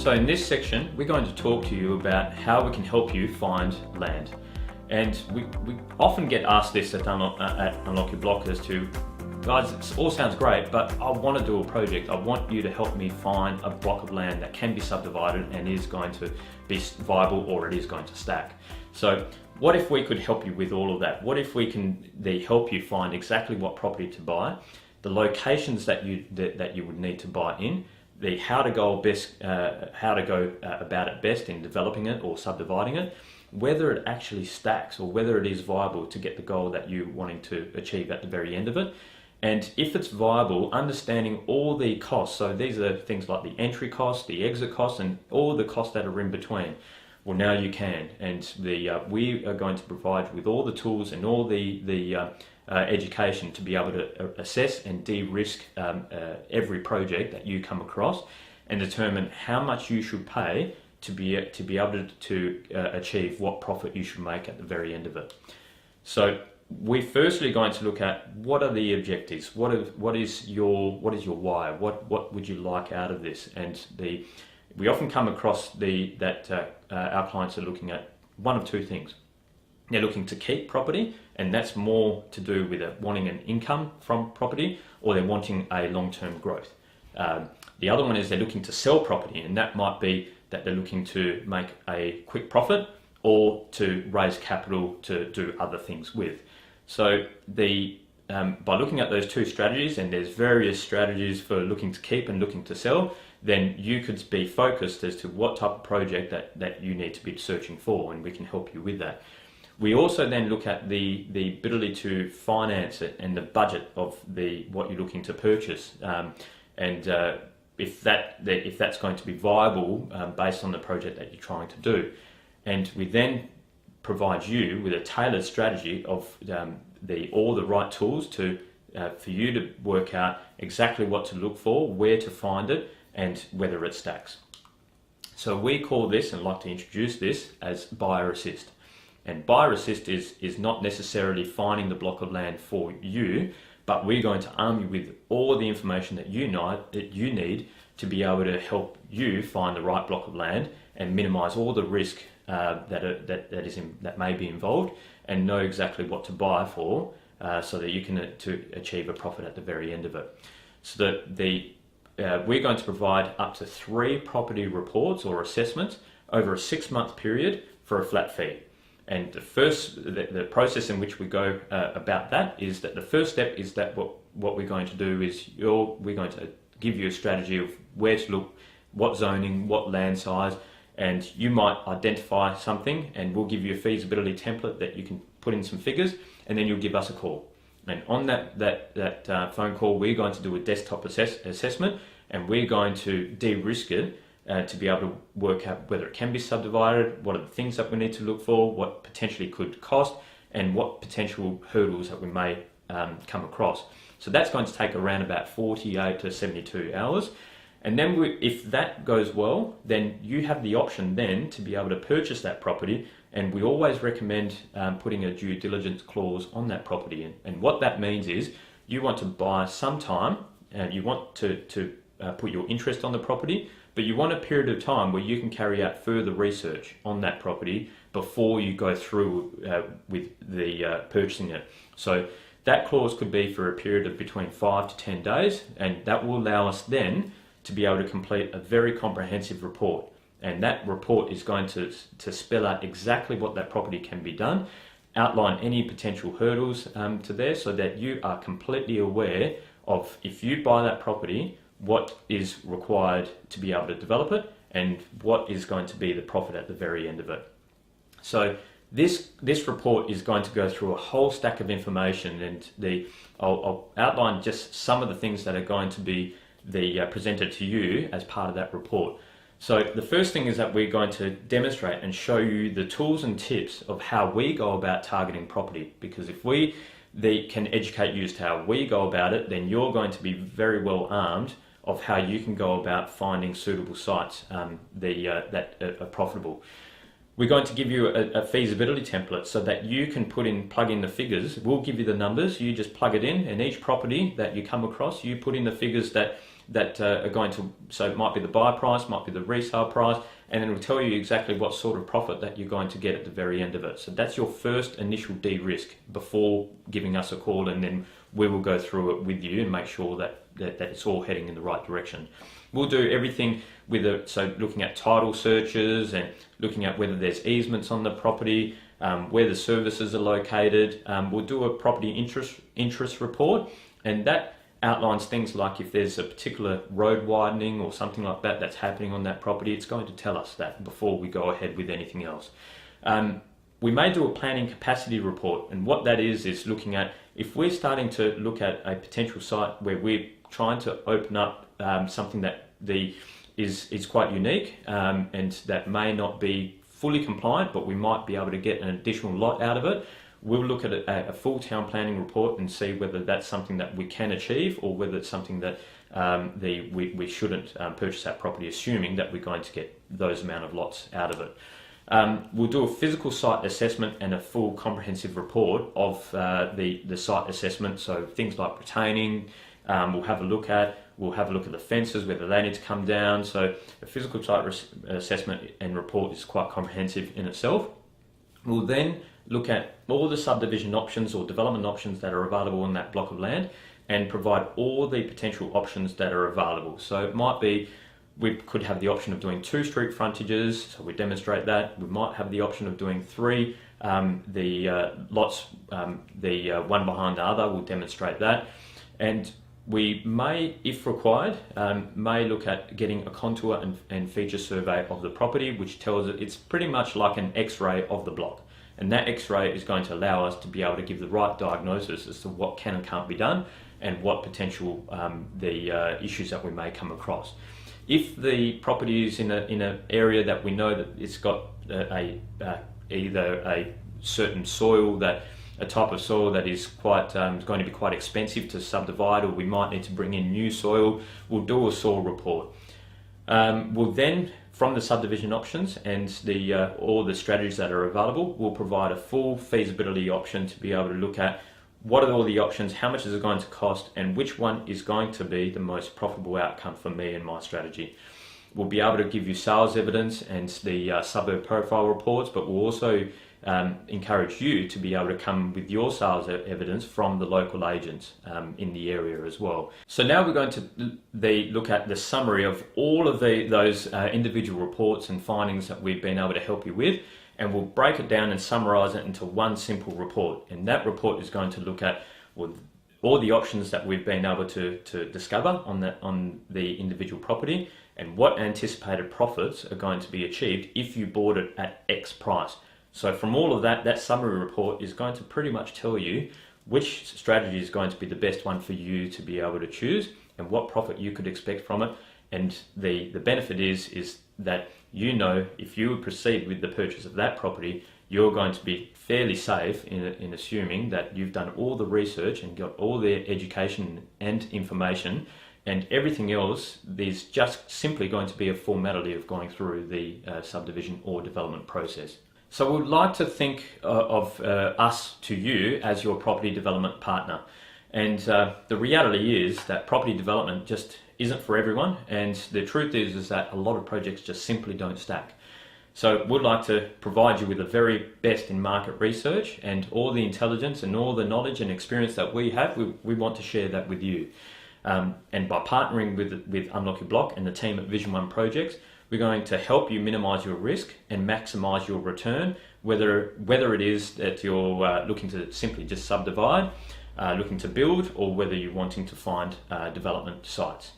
So in this section, we're going to talk to you about how we can help you find land. And we often get asked this at Unlock Your Block as to, guys, it all sounds great, but I want to do a project. I want you to help me find a block of land that can be subdivided and is going to be viable, or it is going to stack. So what if we could help you with all of that? What if we can help you find exactly what property to buy, the locations that you would need to buy in, how to go about it best in developing it or subdividing it, whether it actually stacks or whether it is viable to get the goal that you're wanting to achieve at the very end of it. And if it's viable, understanding all the costs, so these are things like the entry costs, the exit costs, and all the costs that are in between. Well, now you can, and we are going to provide you with all the tools and all the education to be able to assess and de-risk every project that you come across, and determine how much you should pay to be able to achieve what profit you should make at the very end of it. So we're firstly going to look at what are the objectives, what is your why, what would you like out of this, and we often come across that our clients are looking at one of two things. They're looking to keep property, and that's more to do with wanting an income from property, or they're wanting a long-term growth. The other one is they're looking to sell property, and that might be that they're looking to make a quick profit or to raise capital to do other things with. So by looking at those two strategies, and there's various strategies for looking to keep and looking to sell, then you could be focused as to what type of project that you need to be searching for, and we can help you with that. We also then look at the ability to finance it and the budget of what you're looking to purchase, and if that's going to be viable based on the project that you're trying to do. And we then provide you with a tailored strategy of all the right tools for you to work out exactly what to look for, where to find it, and whether it stacks. So we call this, and like to introduce this, as Buyer Assist. And Buyer Assist is not necessarily finding the block of land for you, but we're going to arm you with all the information that you need to be able to help you find the right block of land and minimise all the risk that may be involved, and know exactly what to buy for, so that you can to achieve a profit at the very end of it. So we're going to provide up to 3 property reports or assessments over a 6-month period for a flat fee. And the process in which we go about that is that the first step is that what we're going to do is we're going to give you a strategy of where to look, what zoning, what land size, and you might identify something, and we'll give you a feasibility template that you can put in some figures, and then you'll give us a call. And on that phone call, we're going to do a desktop assessment, and we're going to de-risk it to be able to work out whether it can be subdivided, what are the things that we need to look for, what potentially could cost, and what potential hurdles that we may come across. So that's going to take around about 48 to 72 hours. And then if that goes well, then you have the option then to be able to purchase that property, and we always recommend putting a due diligence clause on that property. And what that means is you want to buy some time, and you want to put your interest on the property, but you want a period of time where you can carry out further research on that property before you go through with the purchasing it. So that clause could be for a period of between 5 to 10 days, and that will allow us then to be able to complete a very comprehensive report. And that report is going to spell out exactly what that property can be done, outline any potential hurdles to there, so that you are completely aware of, if you buy that property, what is required to be able to develop it, and what is going to be the profit at the very end of it. So this report is going to go through a whole stack of information, and I'll outline just some of the things that are going to be presented to you as part of that report. So the first thing is that we're going to demonstrate and show you the tools and tips of how we go about targeting property, because if they can educate you as to how we go about it, then you're going to be very well armed of how you can go about finding suitable sites that are profitable. We're going to give you a feasibility template so that you can plug in the figures. We'll give you the numbers, you just plug it in, and each property that you come across, you put in the figures that that are going to, so it might be the buy price, might be the resale price, and then it'll tell you exactly what sort of profit that you're going to get at the very end of it. So that's your first initial de-risk before giving us a call, and then we will go through it with you and make sure that it's all heading in the right direction. We'll do everything with it, so looking at title searches and looking at whether there's easements on the property, where the services are located. We'll do a property interest report, and that outlines things like if there's a particular road widening or something like that that's happening on that property. It's going to tell us that before we go ahead with anything else. We may do a planning capacity report, and what that is looking at if we're starting to look at a potential site where we're trying to open up something that is quite unique, and that may not be fully compliant, but we might be able to get an additional lot out of it. We'll look at a full town planning report and see whether that's something that we can achieve, or whether it's something that we shouldn't purchase that property, assuming that we're going to get those amount of lots out of it. We'll do a physical site assessment and a full comprehensive report of the site assessment, so things like retaining, we'll have a look at. We'll have a look at the fences, whether they need to come down. So a physical site assessment and report is quite comprehensive in itself. We'll then look at all the subdivision options or development options that are available on that block of land and provide all the potential options that are available. So it might be we could have the option of doing 2 street frontages, so we demonstrate that. We might have the option of doing 3, lots, one behind the other, we'll demonstrate that. And we may, if required, may look at getting a contour and feature survey of the property, which tells it it's pretty much like an X-ray of the block. And that X-ray is going to allow us to be able to give the right diagnosis as to what can and can't be done, and what potential issues that we may come across. If the property is in an area that we know that it's got either a certain soil, that a type of soil that is quite going to be quite expensive to subdivide, or we might need to bring in new soil, we'll do a soil report. We'll then, from the subdivision options and all the strategies that are available, we'll provide a full feasibility option to be able to look at what are all the options, how much is it going to cost, and which one is going to be the most profitable outcome for me and my strategy. We'll be able to give you sales evidence and the suburb profile reports, but we'll also encourage you to be able to come with your sales evidence from the local agents in the area as well. So now we're going to look at the summary of all of those individual reports and findings that we've been able to help you with, and we'll break it down and summarize it into one simple report. And that report is going to look at all the options that we've been able to discover on the individual property, and what anticipated profits are going to be achieved if you bought it at X price. So from all of that summary report is going to pretty much tell you which strategy is going to be the best one for you to be able to choose, and what profit you could expect from it. And the benefit is that you know if you would proceed with the purchase of that property, you're going to be fairly safe in assuming that you've done all the research and got all the education and information, and everything else is just simply going to be a formality of going through the subdivision or development process. So we'd like to think of us to you as your property development partner. And the reality is that property development just isn't for everyone, and the truth is that a lot of projects just simply don't stack. So we'd like to provide you with the very best in market research, and all the intelligence and all the knowledge and experience that we have, we want to share that with you. And by partnering with Unlock Your Block and the team at Vision One Projects, we're going to help you minimise your risk and maximise your return, whether it is that you're looking to simply just subdivide, looking to build, or whether you're wanting to find development sites.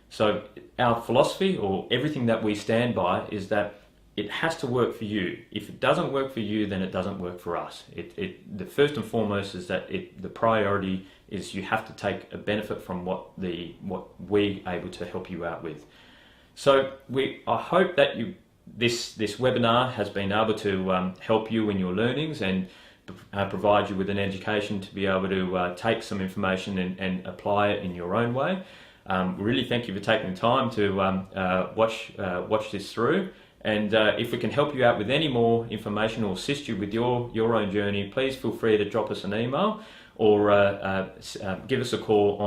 So our philosophy, or everything that we stand by, is that it has to work for you. If it doesn't work for you, then it doesn't work for us. The first and foremost is that the priority is you have to take a benefit from what we're able to help you out with. So I hope that this webinar has been able to help you in your learnings and provide you with an education to be able to take some information and apply it in your own way. Really thank you for taking the time to watch this through. And if we can help you out with any more information or assist you with your own journey, please feel free to drop us an email or give us a call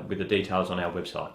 with the details on our website.